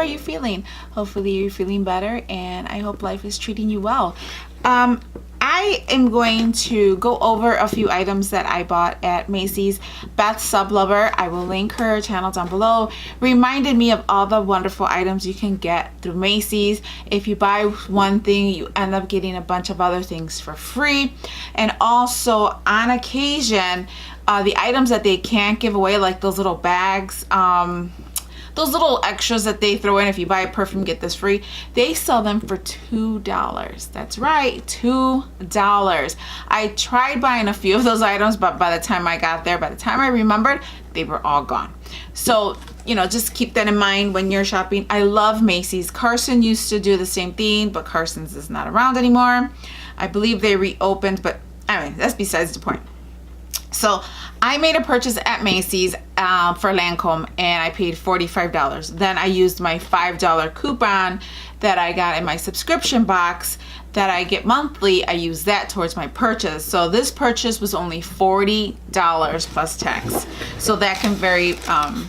are you feeling? Hopefully you're feeling better, and I hope life is treating you well. I am going to go over a few items that I bought at Macy's. Beth Sublover, I will link her channel down below, reminded me of all the wonderful items you can get through Macy's. If you buy one thing, you end up getting a bunch of other things for free. And also, on occasion, the items that they can't give away, like those little bags, those little extras that they throw in, if you buy a perfume, get this free, they sell them for $2. That's right, $2. I tried buying a few of those items, but by the time I got there, by the time I remembered, they were all gone. So, you know, just keep that in mind when you're shopping. I love Macy's. Carson used to do the same thing, but Carson's is not around anymore. I believe they reopened, but anyway, that's besides the point. So I made a purchase at Macy's for Lancome, and I paid $45. Then I used my $5 coupon that I got in my subscription box that I get monthly. I used that towards my purchase. So this purchase was only $40 plus tax. So that can vary from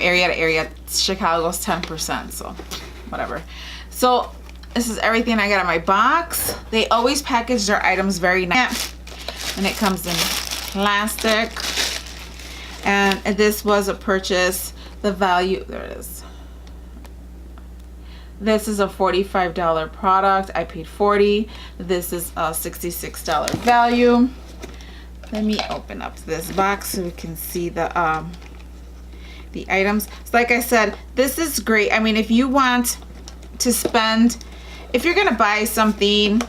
area to area. Chicago's 10%, so whatever. So this is everything I got in my box. They always package their items very nice, and it comes in plastic. And this was a purchase. The value, there it is. This is a $45 product. I paid $40. This is a $66 value. Let me open up this box so we can see the items. So like I said, this is great. I mean, if you want to spend, if you're gonna buy something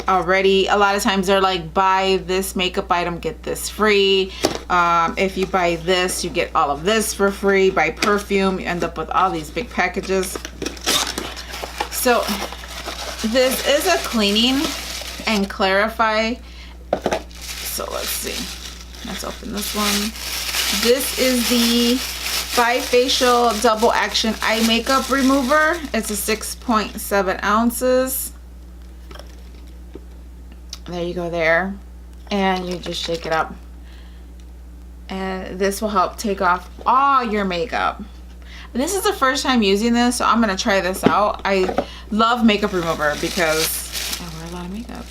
already, a lot of times they're like, buy this makeup item, get this free. If you buy this, you get all of this for free. Buy perfume, you end up with all these big packages. So this is a cleaning and clarify. So let's see, let's open this one. This is the bifacial double action eye makeup remover. It's a 6.7 ounces. There you go there, and you just shake it up, and this will help take off all your makeup. This is the first time using this, so I'm gonna try this out. I love makeup remover because I wear a lot of makeup,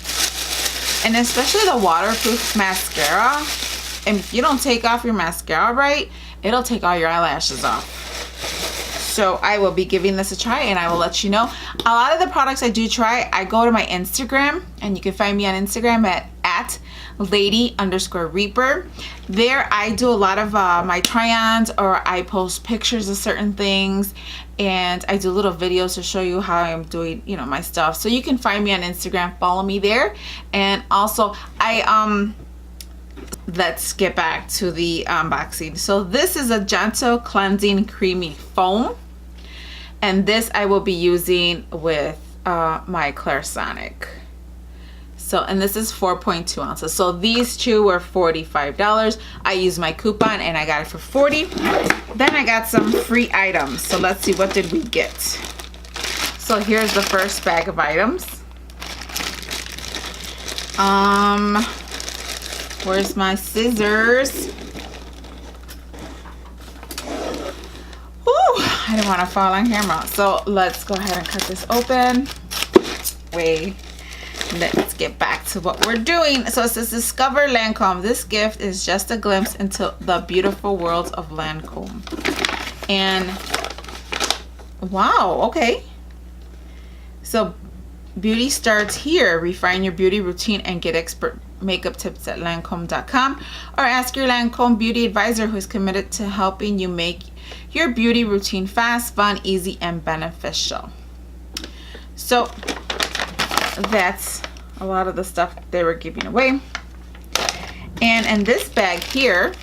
and especially the waterproof mascara. And if you don't take off your mascara right, it'll take all your eyelashes off. So I will be giving this a try, and I will let you know. A lot of the products I do try, I go to my Instagram, and you can find me on Instagram at lady_reaper. There I do a lot of my try-ons, or I post pictures of certain things, and I do little videos to show you how I'm doing, you know, my stuff. So you can find me on Instagram, follow me there. And also let's get back to the unboxing. So this is a gentle cleansing creamy foam, and this I will be using with my Clairsonic. So, and this is 4.2 ounces. So these two were $45. I used my coupon and I got it for $40. Then I got some free items. So let's see, what did we get? So here's the first bag of items. Where's my scissors? Whew, I didn't want to fall on camera. So let's go ahead and cut this open. Wait, let's get back to what we're doing. So it says, discover Lancome. This gift is just a glimpse into the beautiful world of Lancome. And wow, okay. So beauty starts here. Refine your beauty routine and get expert makeup tips at Lancome.com, or ask your Lancome beauty advisor, who is committed to helping you make your beauty routine fast, fun, easy, and beneficial. So that's a lot of the stuff they were giving away. And in this bag here,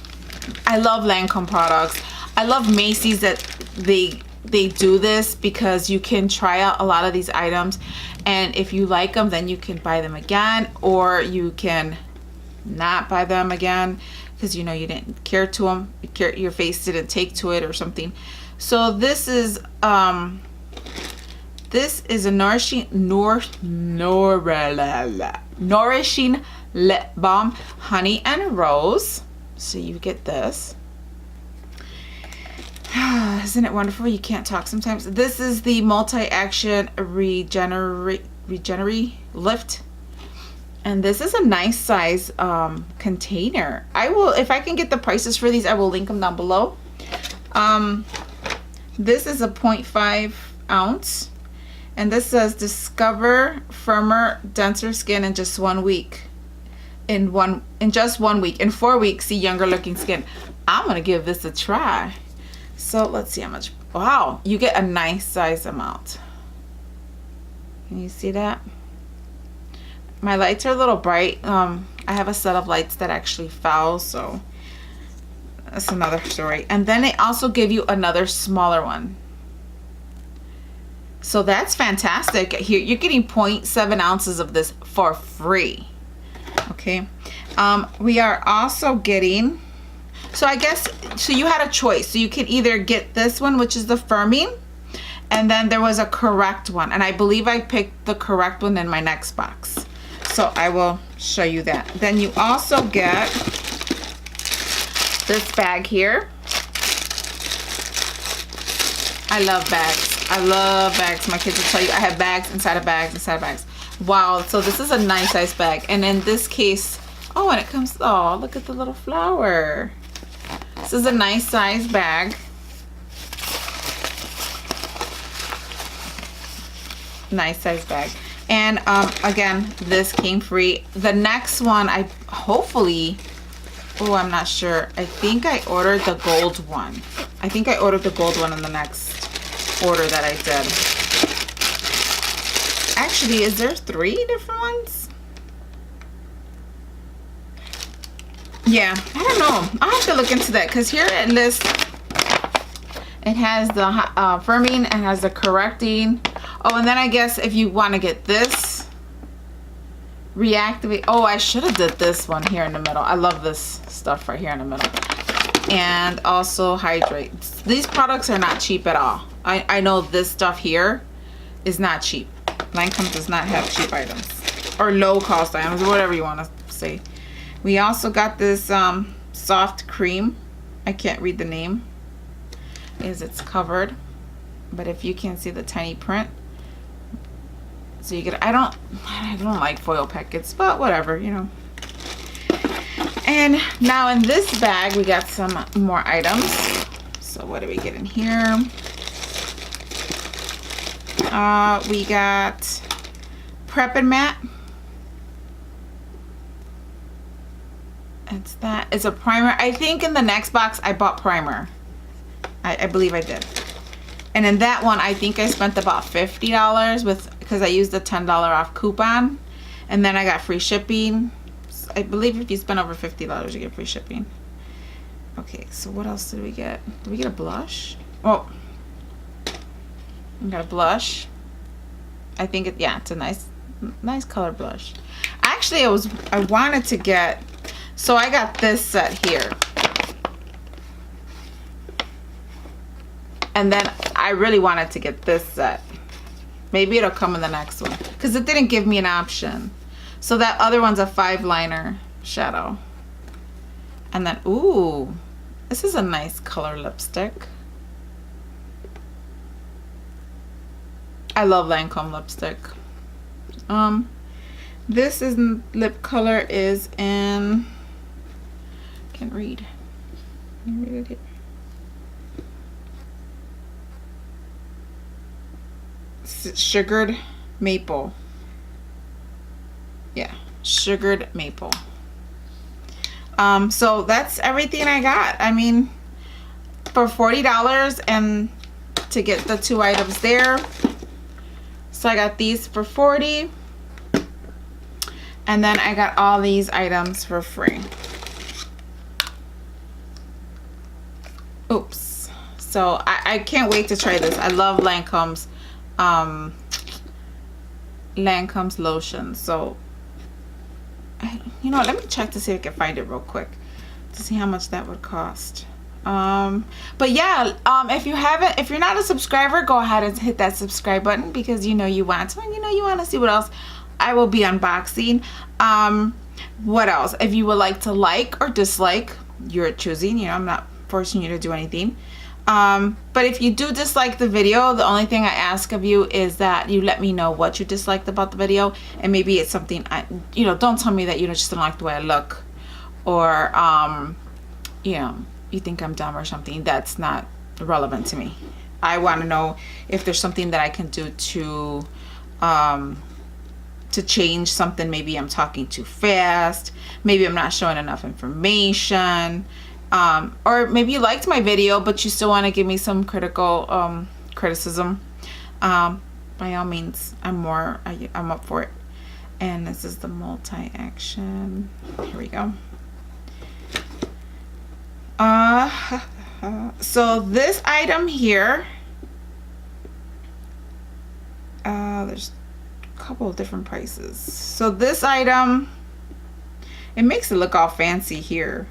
I love Lancome products. I love Macy's that they do this, because you can try out a lot of these items, and if you like them, then you can buy them again, or you can not buy them again because you know you didn't care to them, your face didn't take to it or something. So this is a nourishing lip balm, honey and rose. So you get this. Isn't it wonderful? You can't talk sometimes. This is the multi-action Renergie Lift. And this is a nice size container. I will, if I can get the prices for these, I will link them down below. This is a 0.5 ounce. And this says discover firmer, denser skin in just 1 week. In just 1 week. In 4 weeks, see younger looking skin. I'm gonna give this a try. So let's see how much. Wow, you get a nice size amount. Can you see that? My lights are a little bright. I have a set of lights that actually fell, so that's another story. And then they also give you another smaller one. So that's fantastic. Here you're getting 0.7 ounces of this for free. Okay. We are also getting, so I guess, so you had a choice. So you could either get this one, which is the firming, and then there was a correct one. And I believe I picked the correct one in my next box. So I will show you that. Then you also get this bag here. I love bags. I love bags. My kids will tell you I have bags inside of bags inside of bags. Wow, so this is a nice size bag. And in this case, oh, and it comes, oh, look at the little flower. This is a nice size bag. Nice size bag. And again, this came free. The next one, I hopefully, oh, I'm not sure. I think I ordered the gold one. I think I ordered the gold one in the next order that I did. Actually, is there 3 different ones? Yeah, I don't know. I'll have to look into that, because here it lists, it has the firming, it has the correcting. Oh, and then I guess if you want to get this, reactivate. Oh, I should have did this one here in the middle. I love this stuff right here in the middle. And also hydrate. These products are not cheap at all. I know this stuff here is not cheap. Lancome does not have cheap items, or low cost items, or whatever you want to say. We also got this soft cream. I can't read the name, it's covered, but if you can see the tiny print, so you get, I don't like foil packets, but whatever, you know. And now in this bag we got some more items. So what do we get in here? We got Prep and Matte. It's a primer. I think in the next box I bought primer. I believe I did. And in that one I think I spent about $50 because I used a $10 off coupon, and then I got free shipping. I believe if you spend over $50 you get free shipping. Okay, so what else did we get? Did we get a blush? Oh, we got a blush. I think it's a nice color blush. Actually, I wanted to get, so I got this set here. And then I really wanted to get this set. Maybe it'll come in the next one, because it didn't give me an option. So that other one's a 5-liner shadow. And then, ooh, this is a nice color lipstick. I love Lancome lipstick. This is lip color is in, can't read. Can you read it here? Sugared maple. Yeah, sugared maple. So that's everything I got. I mean, for $40 and to get the 2 items there. So I got these for $40, and then I got all these items for free. Oops. So I can't wait to try this. I love Lancome's lotion. So you know, let me check to see if I can find it real quick to see how much that would cost. But yeah, if you're not a subscriber, go ahead and hit that subscribe button, because you know you want to, and you know you want to see what else I will be unboxing. What else? If you would like to like or dislike, you're choosing, you know, I'm not forcing you to do anything. But if you do dislike the video, the only thing I ask of you is that you let me know what you disliked about the video, and maybe it's something you know, don't tell me that you just don't like the way I look, or you know, you think I'm dumb or something. That's not relevant to me. I want to know if there's something that I can do to change something. Maybe I'm talking too fast, maybe I'm not showing enough information, or maybe you liked my video but you still want to give me some criticism. By all means, I'm up for it. And this is the multi-action. Here we go. So this item here, there's a couple of different prices. So this item, it makes it look all fancy here,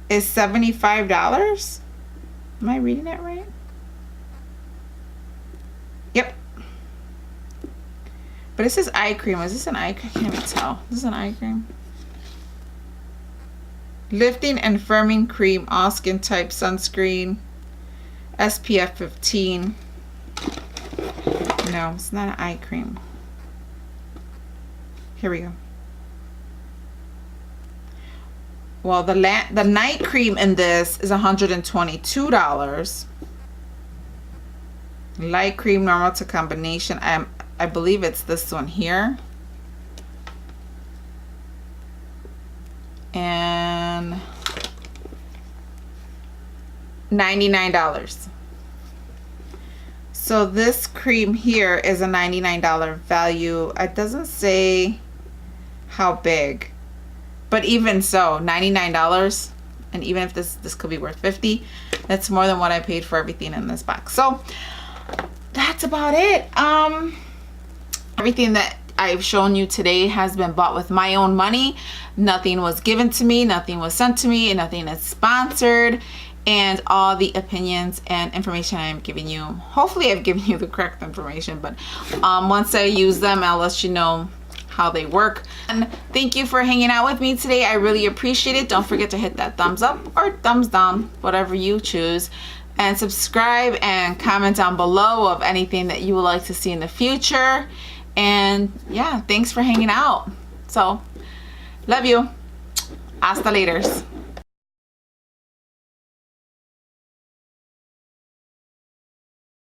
is $75. Am I reading that right? Yep. But it says eye cream. Is this an eye cream? I can't even tell. This is an eye cream. Lifting and firming cream, all skin type sunscreen, SPF 15. No, it's not an eye cream. Here we go. Well, the night cream in this is $122. Light cream, normal to combination. I believe it's this one here. And $99. So this cream here is a $99 value. It doesn't say how big, but even so, $99, and even if this could be worth $50, that's more than what I paid for everything in this box. So that's about it. Everything that I've shown you today has been bought with my own money. Nothing was given to me, nothing was sent to me, and nothing is sponsored. And all the opinions and information I am giving you, hopefully I've given you the correct information, but once I use them, I'll let you know how they work. And thank you for hanging out with me today. I really appreciate it. Don't forget to hit that thumbs up or thumbs down, whatever you choose, and subscribe and comment down below of anything that you would like to see in the future. And yeah, thanks for hanging out. So love you. Hasta Laterz.